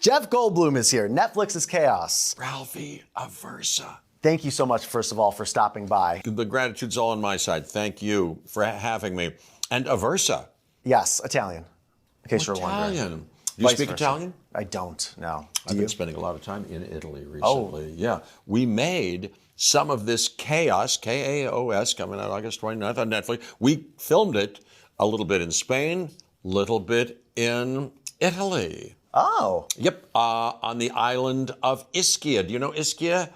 Jeff Goldblum is here. Netflix's Chaos. Ralphie, Aversa. Thank you so much, first of all, for stopping by. The gratitude's all on my side. Thank you for having me. And Aversa. Yes, Italian, in case you're wondering. Italian. Do you speak versa. Italian? I don't, no. I've been spending a lot of time in Italy recently. Yeah. We made some of this Chaos, K-A-O-S, coming out August 29th on Netflix. We filmed it a little bit in Spain, little bit in Italy. Oh. Yep, on the island of Ischia. Do you know Ischia?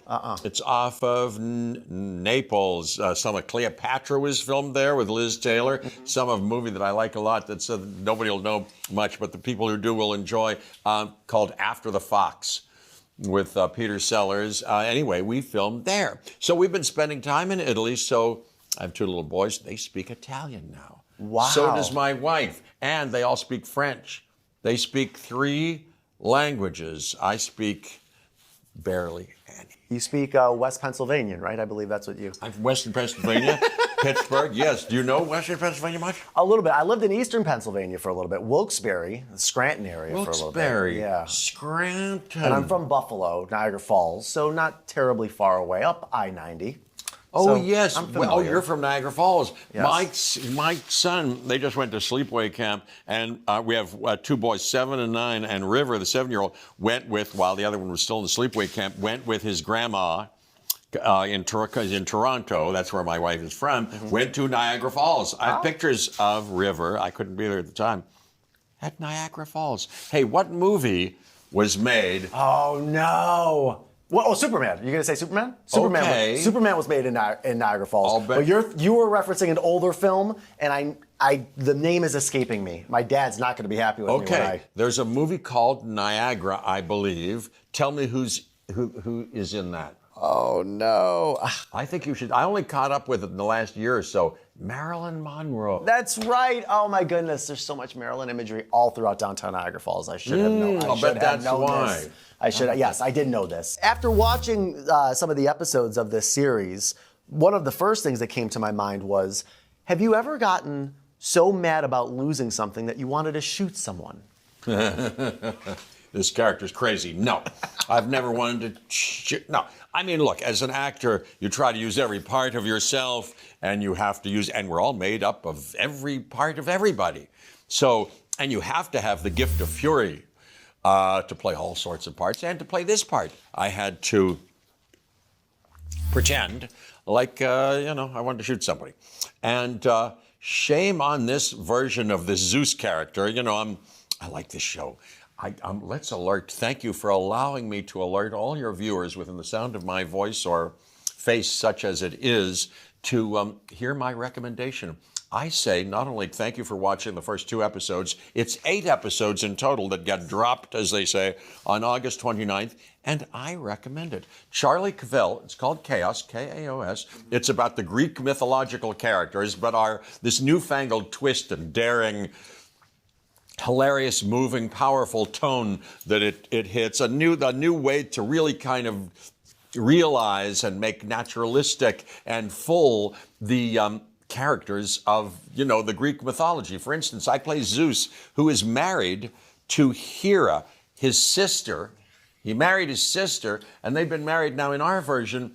It's off of Naples. Some of Cleopatra was filmed there with Liz Taylor. Some of a movie that I like a lot that nobody will know much, but the people who do will enjoy, called After the Fox with Peter Sellers. Anyway, we filmed there. So we've been spending time in Italy. So I have two little boys. They speak Italian now. Wow. So does my wife. And they all speak French. They speak 3 languages. I speak barely any. You speak West Pennsylvanian, right? I believe that's what you... I'm from Western Pennsylvania, Pittsburgh. Yes. Do you know Western Pennsylvania much? A little bit. I lived in Eastern Pennsylvania for a little bit. Wilkes-Barre, the Scranton area for a little bit. Wilkes-Barre, Yeah. Scranton. And I'm from Buffalo, Niagara Falls, so not terribly far away, up I-90. Oh, So, yes. I'm Well, familiar. you're from Niagara Falls. Yes. My son, they just went to sleepaway camp, and we have 2 boys, 7 and 9, and River, the 7-year-old, went with, while the other one was still in the sleepaway camp, went with his grandma in Toronto, that's where my wife is from, went to Niagara Falls. I have pictures of River, I couldn't be there at the time, at Niagara Falls. Hey, what movie was made? Oh, no. Well, Superman. You're going to say Superman? Okay. Superman was made in Niagara Falls. I'll bet. But you were referencing an older film, and the name is escaping me. My dad's not going to be happy with me. Okay, there's a movie called Niagara, I believe. Tell me who is in that. Oh, no. I think you should. I only caught up with it in the last year or so. Marilyn Monroe. That's right. Oh, my goodness. There's so much Maryland imagery all throughout downtown Niagara Falls. I should have known. I'll bet that's why. I should. Yes, I did know this. After watching some of the episodes of this series, one of the first things that came to my mind was, have you ever gotten so mad about losing something that you wanted to shoot someone? This character's crazy. No, I've never wanted to shoot. No, I mean, look, as an actor, you try to use every part of yourself, and you have to use, and we're all made up of every part of everybody. So, and you have to have the gift of fury to play all sorts of parts, and to play this part, I had to pretend like, I wanted to shoot somebody. And shame on this version of this Zeus character. I like this show. Let's alert. Thank you for allowing me to alert all your viewers within the sound of my voice or face, such as it is, to hear my recommendation. I say not only thank you for watching the first 2 episodes, it's 8 episodes in total that get dropped, as they say, on August 29th, and I recommend it. Charlie Cavell, it's called Chaos, K-A-O-S. It's about the Greek mythological characters, but this newfangled twist and daring, hilarious, moving, powerful tone that it hits, a new way to really kind of realize and make naturalistic and full the characters of, the Greek mythology. For instance, I play Zeus, who is married to Hera, his sister. He married his sister, and they've been married now in our version,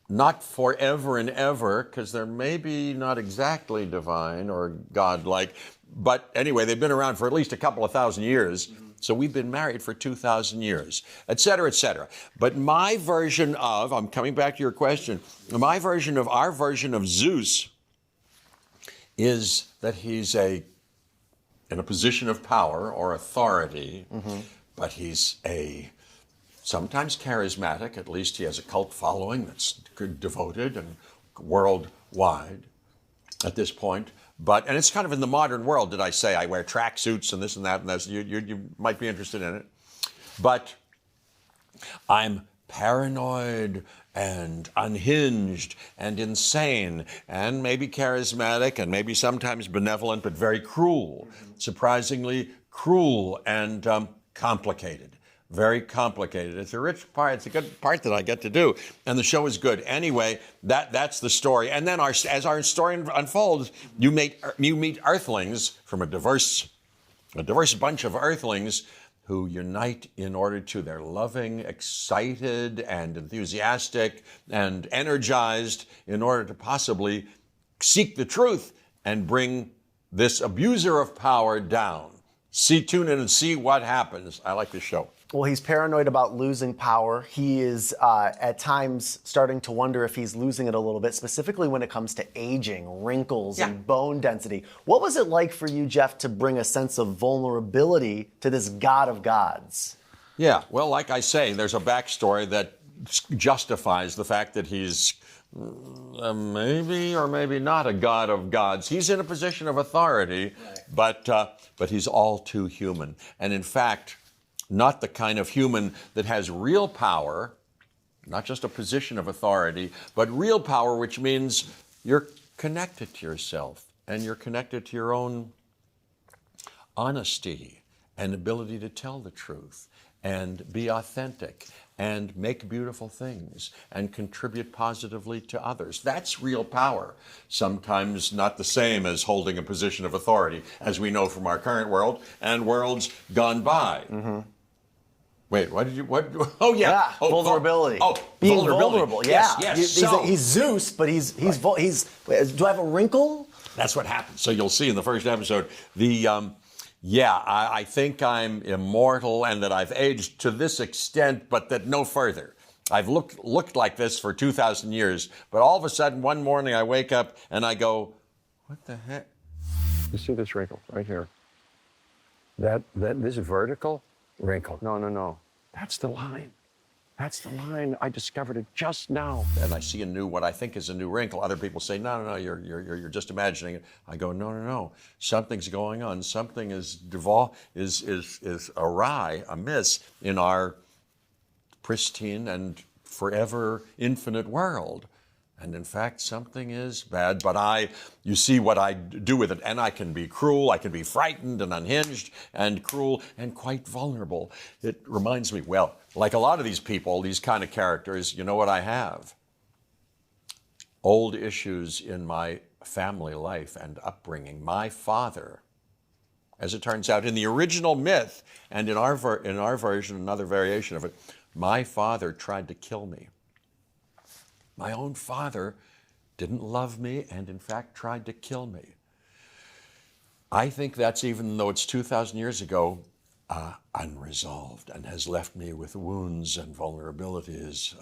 not forever and ever, because they're maybe not exactly divine or godlike. But anyway, they've been around for at least a couple of thousand years. So we've been married for 2,000 years, et cetera, et cetera. But my version of, I'm coming back to your question, our version of Zeus is that he's in a position of power or authority, but he's sometimes charismatic. At least he has a cult following that's devoted and worldwide at this point. And it's kind of in the modern world, did I say? I wear tracksuits and this and that, and that's, you might be interested in it. But I'm paranoid and unhinged and insane and maybe charismatic and maybe sometimes benevolent, but very cruel, surprisingly cruel and complicated. Very complicated. It's a rich part. It's a good part that I get to do. And the show is good. Anyway, that's the story. And then as our story unfolds, you meet Earthlings from a diverse bunch of Earthlings who unite in order to, they're loving, excited, and enthusiastic, and energized in order to possibly seek the truth and bring this abuser of power down. Tune in and see what happens. I like this show. Well, he's paranoid about losing power. He is at times starting to wonder if he's losing it a little bit, specifically when it comes to aging, wrinkles, and bone density. What was it like for you, Jeff, to bring a sense of vulnerability to this god of gods? Yeah, well, like I say, there's a backstory that justifies the fact that he's maybe or maybe not a god of gods. He's in a position of authority, but he's all too human. And in fact, not the kind of human that has real power, not just a position of authority, but real power, which means you're connected to yourself and you're connected to your own honesty and ability to tell the truth and be authentic and make beautiful things and contribute positively to others. That's real power. Sometimes not the same as holding a position of authority, as we know from our current world and worlds gone by. Mm-hmm. Wait, what? Oh, yeah. Vulnerability. Being vulnerable. Yeah. Yes. He's Zeus, but he's do I have a wrinkle? That's what happens. So you'll see in the first episode, I think I'm immortal and that I've aged to this extent, but that no further. I've looked like this for 2,000 years, but all of a sudden, one morning I wake up and I go, what the heck? You see this wrinkle right here? This vertical wrinkle. No. That's the line. That's the line. I discovered it just now. And I see what I think is a new wrinkle. Other people say, no, you're just imagining it. I go, no. Something's going on. Something is awry, amiss in our pristine and forever infinite world. And in fact, something is bad, but you see what I do with it. And I can be cruel, I can be frightened and unhinged and cruel and quite vulnerable. It reminds me, well, like a lot of these people, these kind of characters, you know what I have? Old issues in my family life and upbringing. My father, as it turns out, in the original myth and in our version, another variation of it, my father tried to kill me. My own father didn't love me and, in fact, tried to kill me. I think that's, even though it's 2,000 years ago, unresolved and has left me with wounds and vulnerabilities.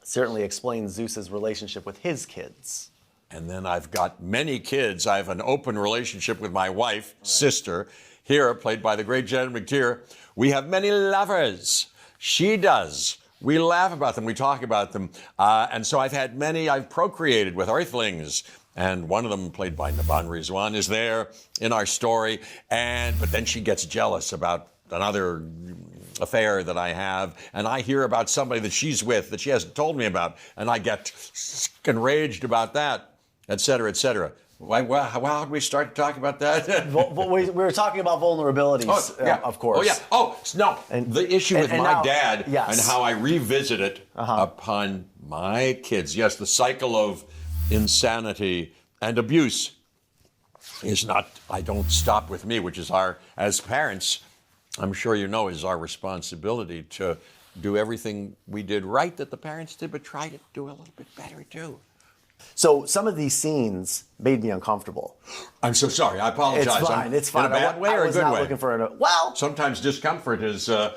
Certainly explains Zeus's relationship with his kids. And then I've got many kids. I have an open relationship with my wife, sister, here, played by the great Janet McTeer. We have many lovers. She does. We laugh about them, we talk about them. And so I've procreated with earthlings. And one of them, played by Naban Rizwan, is there in our story. But then she gets jealous about another affair that I have. And I hear about somebody that she's with that she hasn't told me about. And I get enraged about that, et cetera, et cetera. How did we start talking about that? We were talking about vulnerabilities, of course. Oh, yeah. Oh, no. And the issue with my dad yes. and how I revisit it upon my kids. Yes, the cycle of insanity and abuse is not, I don't stop with me, which is as parents, I'm sure you know, is our responsibility to do everything we did right that the parents did, but try to do a little bit better, too. So some of these scenes made me uncomfortable. I'm so sorry. I apologize. It's fine. In a bad way or a good way? I was not looking for well. Sometimes discomfort is a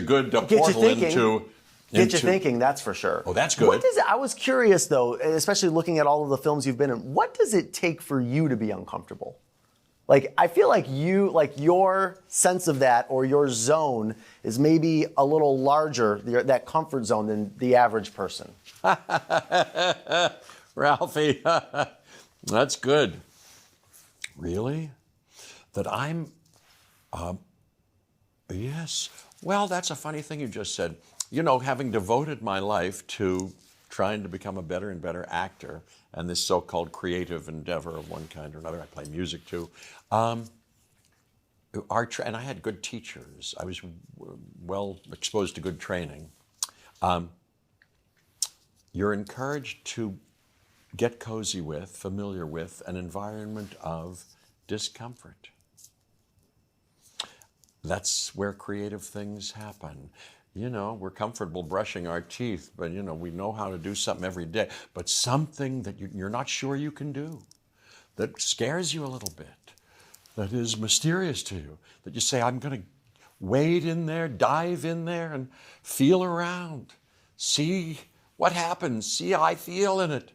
good portal into. Get you thinking, that's for sure. Oh, that's good. I was curious, though, especially looking at all of the films you've been in, what does it take for you to be uncomfortable? Like, I feel like your sense of that or your zone is maybe a little larger, that comfort zone, than the average person. Ralphie, that's good. Really? That I'm, yes. Well, that's a funny thing you just said. You know, having devoted my life to trying to become a better and better actor and this so-called creative endeavor of one kind or another, I play music too. And I had good teachers. I was well exposed to good training. You're encouraged to get cozy with, familiar with, an environment of discomfort. that's where creative things happen. We're comfortable brushing our teeth, but we know how to do something every day. But something that you're not sure you can do, that scares you a little bit, that is mysterious to you, that you say, I'm going to wade in there, dive in there, and feel around. See what happens. See how I feel in it.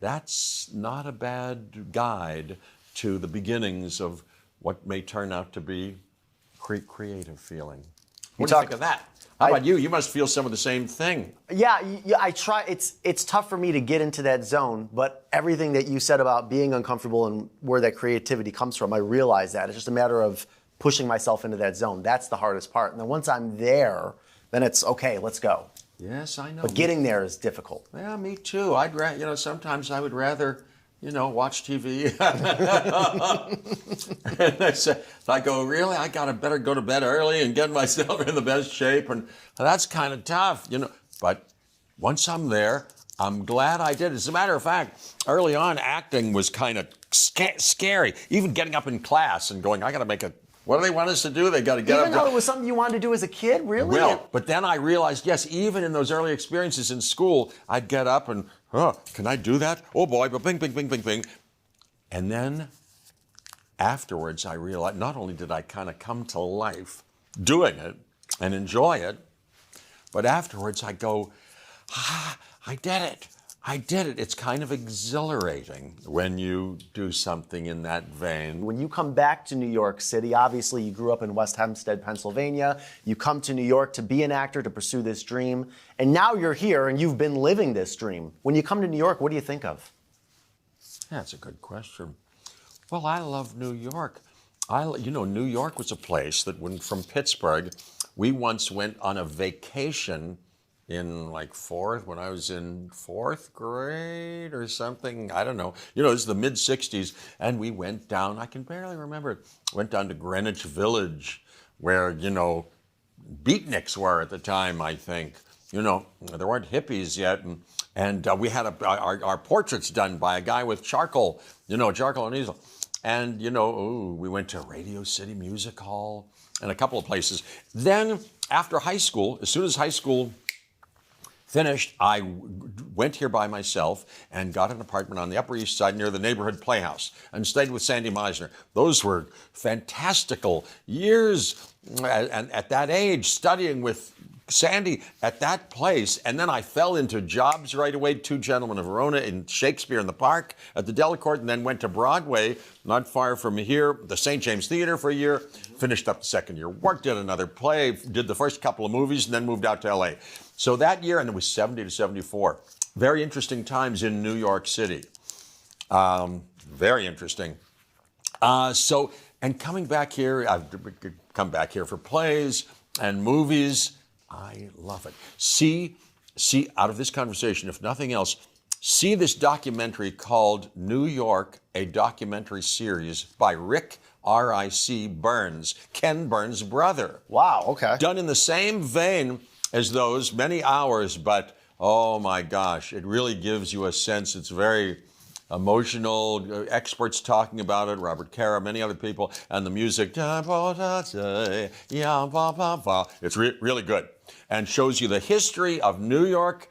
That's not a bad guide to the beginnings of what may turn out to be creative feeling. What do you think of that? How about you? You must feel some of the same thing. Yeah, I try. It's tough for me to get into that zone, but everything that you said about being uncomfortable and where that creativity comes from, I realize that. It's just a matter of pushing myself into that zone. That's the hardest part. And then once I'm there, then it's okay, let's go. Yes, I know. But getting there is difficult. Yeah, me too. Sometimes I would rather, watch TV. And I go, really? I better go to bed early and get myself in the best shape. And that's kind of tough, But once I'm there, I'm glad I did. As a matter of fact, early on, acting was kind of scary. Even getting up in class and going, I got to make what do they want us to do? They got to get up. Even though it was something you wanted to do as a kid, really? Well, but then I realized, yes, even in those early experiences in school, I'd get up and, can I do that? Oh boy, but bing, bing, bing, bing, bing. And then afterwards, I realized not only did I kind of come to life doing it and enjoy it, but afterwards I go, I did it. I did it. It's kind of exhilarating when you do something in that vein. When you come back to New York City, obviously you grew up in West Hempstead, Pennsylvania. You come to New York to be an actor, to pursue this dream. And now you're here and you've been living this dream. When you come to New York, what do you think of? That's a good question. Well, I love New York. New York was a place that from Pittsburgh, we once went on a vacation in when I was in fourth grade or something. I don't know. It was the mid-'60s, and we went down, I can barely remember it, went down to Greenwich Village, where, beatniks were at the time, I think. There weren't hippies yet, and we had our portraits done by a guy with charcoal and easel. And, we went to Radio City Music Hall and a couple of places. Then, after high school, as soon as high school finished, I went here by myself and got an apartment on the Upper East Side near the neighborhood playhouse and stayed with Sandy Meisner. Those were fantastical years, and at that age, studying with Sandy at that place. And then I fell into jobs right away, Two Gentlemen of Verona in Shakespeare in the Park at the Delacorte, and then went to Broadway, not far from here, the St. James Theater for a year, finished up the second year, worked at another play, did the first couple of movies, and then moved out to LA. So that year, and it was 70 to 74, very interesting times in New York City. Very interesting. And coming back here, I've come back here for plays and movies. I love it. See, out of this conversation, if nothing else, see this documentary called New York, a documentary series by Rick R.I.C. Burns, Ken Burns' brother. Wow, okay. Done in the same vein as those, many hours, but oh my gosh, it really gives you a sense. It's very emotional, experts talking about it, Robert Caro, many other people, and the music, it's really good, and shows you the history of New York,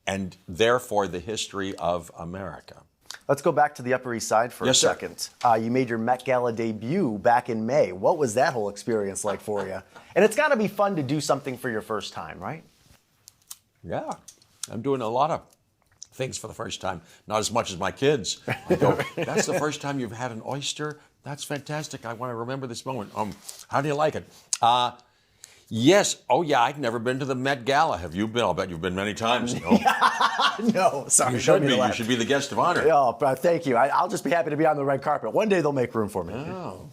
and therefore the history of America. Let's go back to the Upper East Side for a second. You made your Met Gala debut back in May. What was that whole experience like for you? And it's got to be fun to do something for your first time, right? Yeah, I'm doing a lot of things for the first time. Not as much as my kids. I go, that's the first time you've had an oyster? That's fantastic. I want to remember this moment. How do you like it? Yes. Oh, yeah. I've never been to the Met Gala. Have you been? I'll bet you've been many times. No. No, sorry. You should be. You should be the guest of honor. Oh, thank you. I'll just be happy to be on the red carpet. One day they'll make room for me. Oh.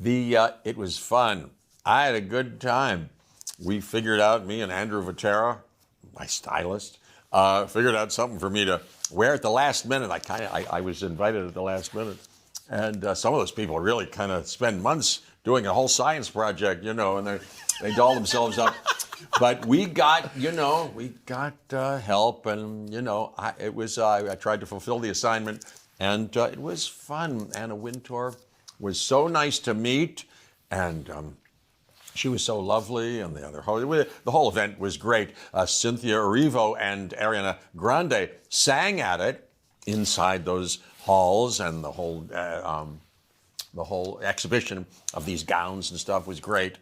It was fun. I had a good time. We figured out, me and Andrew Vatera, my stylist, figured out something for me to wear at the last minute. I was invited at the last minute. And some of those people really kind of spend months doing a whole science project, and they doll themselves up. But we got help, and I tried to fulfill the assignment, and it was fun. Anna Wintour was so nice to meet, and she was so lovely, and the whole event was great. Cynthia Erivo and Ariana Grande sang at it inside those halls, and the whole exhibition of these gowns and stuff was great.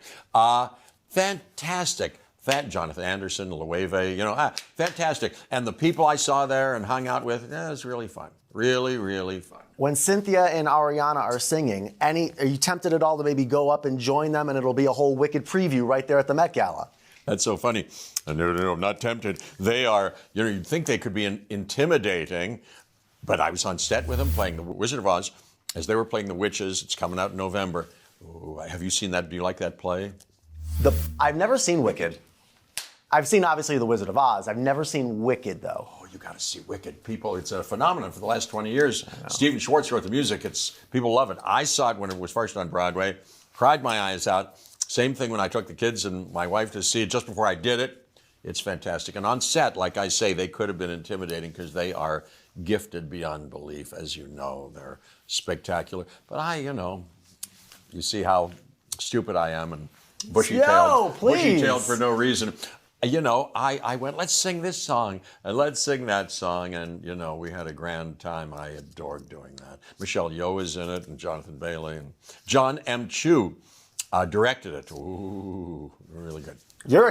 Fantastic. Jonathan Anderson, Loewe, fantastic. And the people I saw there and hung out with, it was really fun. Really, really fun. When Cynthia and Ariana are singing, are you tempted at all to maybe go up and join them, and it'll be a whole Wicked preview right there at the Met Gala? That's so funny. No, not tempted. They are, you'd think they could be intimidating, but I was on set with them playing The Wizard of Oz as they were playing The Witches. It's coming out in November. Ooh, have you seen that? Do you like that play? I've never seen Wicked. I've seen, obviously, The Wizard of Oz. I've never seen Wicked, though. Oh, you got to see Wicked. People, it's a phenomenon for the last 20 years. Stephen Schwartz wrote the music. People love it. I saw it when it was first on Broadway. Cried my eyes out. Same thing when I took the kids and my wife to see it just before I did it. It's fantastic. And on set, like I say, they could have been intimidating because they are gifted beyond belief. As you know, they're spectacular. But you see how stupid I am and bushy-tailed for no reason. I went, let's sing this song and let's sing that song. And, we had a grand time. I adored doing that. Michelle Yeoh is in it, and Jonathan Bailey. And John M. Chu directed it. Ooh, really good. You're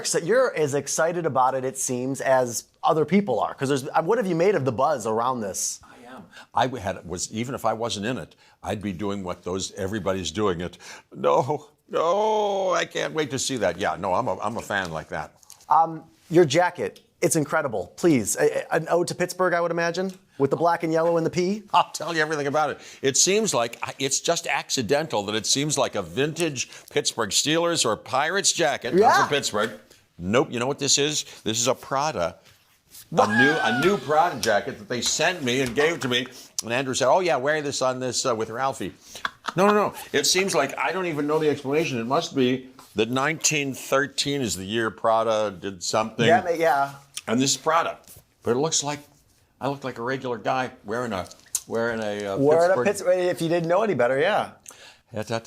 as excited about it seems, as other people are. Because what have you made of the buzz around this? I am. Even if I wasn't in it, I'd be doing what everybody's doing it. No, I can't wait to see that. Yeah, no, I'm a fan like that. Your jacket, it's incredible. Please, an ode to Pittsburgh, I would imagine, with the black and yellow and the P. I'll tell you everything about it. It seems like it's just accidental that it seems like a vintage Pittsburgh Steelers or Pirates jacket. Yeah. Not from Pittsburgh. Nope. You know what this is? This is a Prada. A new Prada jacket that they sent me and gave to me. And Andrew said, "Oh yeah, wear this on this with Ralphie." No. It seems like I don't even know the explanation. It must be that 1913 is the year Prada did something. Yeah. And this is Prada, but it looks like I look like a regular guy wearing a Pittsburgh. If you didn't know any better, yeah. We saw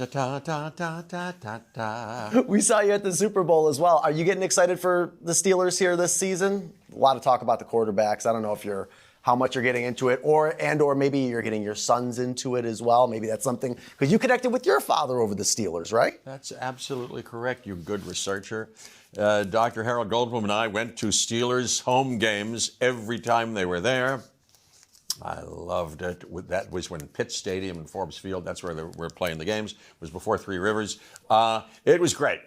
you at the Super Bowl as well. Are you getting excited for the Steelers here this season? A lot of talk about the quarterbacks. I don't know how much you're getting into it, or maybe you're getting your sons into it as well. Maybe that's something, because you connected with your father over the Steelers, right? That's absolutely correct. You good researcher. Dr. Harold Goldblum and I went to Steelers home games every time they were there. I loved it. That was when Pitt Stadium and Forbes Field, that's where they were playing the games. It was before Three Rivers. It was great.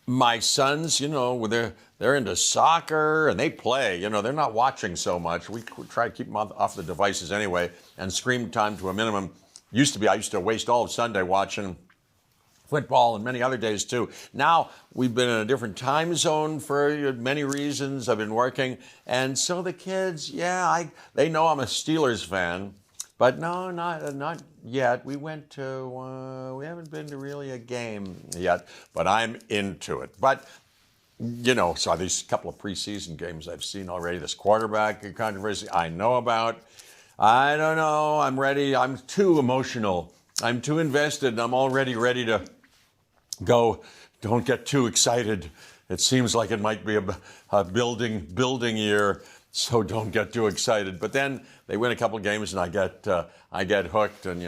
My sons, they're into soccer and they play. They're not watching so much. We try to keep them off the devices anyway and screen time to a minimum. I used to waste all of Sunday watching football and many other days too. Now we've been in a different time zone for many reasons. I've been working, and so the kids, they know I'm a Steelers fan, but no, not yet. We haven't been to really a game yet, but I'm into it. But so these couple of preseason games I've seen already. This quarterback controversy I know about. I don't know. I'm ready. I'm too emotional. I'm too invested, and I'm already ready to go. Don't get too excited. It seems like it might be a building year, so don't get too excited. But then they win a couple games, and I get hooked, and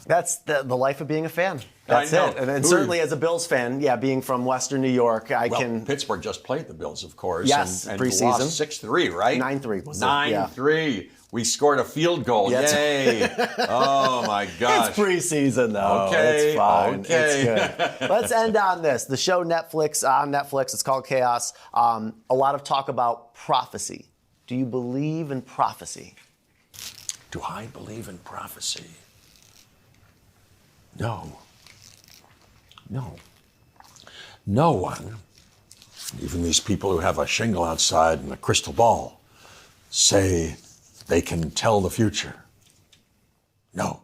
That's the life of being a fan. That's it. And certainly as a Bills fan, being from Western New York, Pittsburgh just played the Bills, of course. Yes, and preseason. Lost 6-3, right? 9-3 was it? 9-3. We scored a field goal. Yes. Yay. Oh, my gosh. It's preseason, though. Okay. It's fine. Okay. It's good. Let's end on this. The show on Netflix, it's called Kaos. A lot of talk about prophecy. Do you believe in prophecy? Do I believe in prophecy? No. No one, even these people who have a shingle outside and a crystal ball, say they can tell the future. No,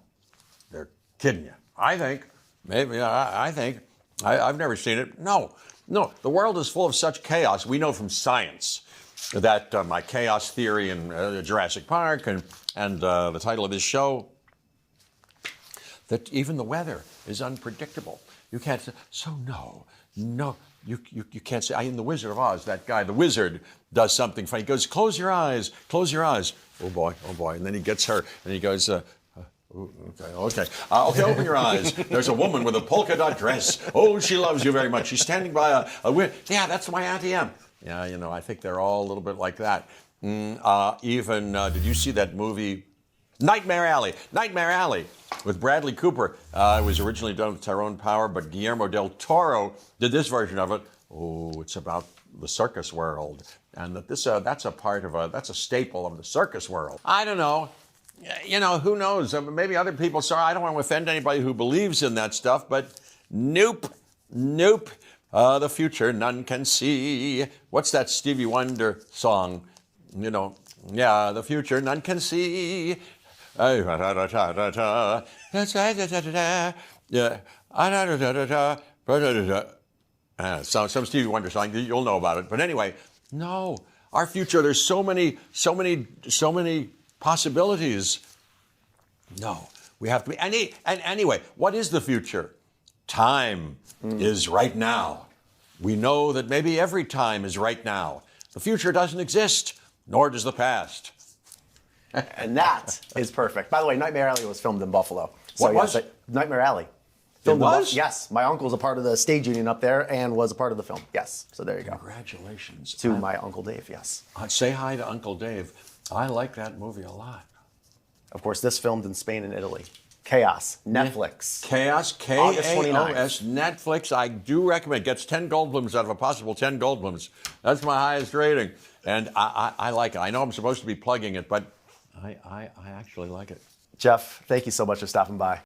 they're kidding you. I think, maybe, I think, I've never seen it. No, the world is full of such chaos. We know from science that my chaos theory in Jurassic Park and the title of this show, that even the weather is unpredictable. You can't say, so no, you can't say, in The Wizard of Oz, that guy, the wizard, does something funny. He goes, close your eyes. Oh boy. And then he gets her, and he goes, okay, open your eyes. There's a woman with a polka dot dress. Oh, she loves you very much. She's standing by yeah, that's my Auntie Em. Yeah, I think they're all a little bit like that. Did you see that movie, Nightmare Alley with Bradley Cooper? It was originally done with Tyrone Power, but Guillermo del Toro did this version of it. Oh, it's about the circus world, and that's a staple of the circus world. I don't know. Who knows? Maybe other people. Sorry, I don't want to offend anybody who believes in that stuff, but nope. The future none can see. What's that Stevie Wonder song? Yeah, the future none can see. Yeah. Some Stevie Wonder song. You'll know about it. But anyway, no. Our future, there's so many possibilities. No. We have to be. And anyway, what is the future? Time is right now. We know that maybe every time is right now. The future doesn't exist, nor does the past. And that is perfect. By the way, Nightmare Alley was filmed in Buffalo. What was? Nightmare Alley. It was? Yes. My uncle's a part of the stage union up there and was a part of the film. Yes. So there you go. Congratulations. To my Uncle Dave, yes. Say hi to Uncle Dave. I like that movie a lot. Of course, this filmed in Spain and Italy. Kaos, Netflix. Kaos, K-A-O-S, Netflix. I do recommend. Gets 10 Goldblums out of a possible 10 Goldblums. That's my highest rating. And I like it. I know I'm supposed to be plugging it, but I actually like it. Jeff, thank you so much for stopping by.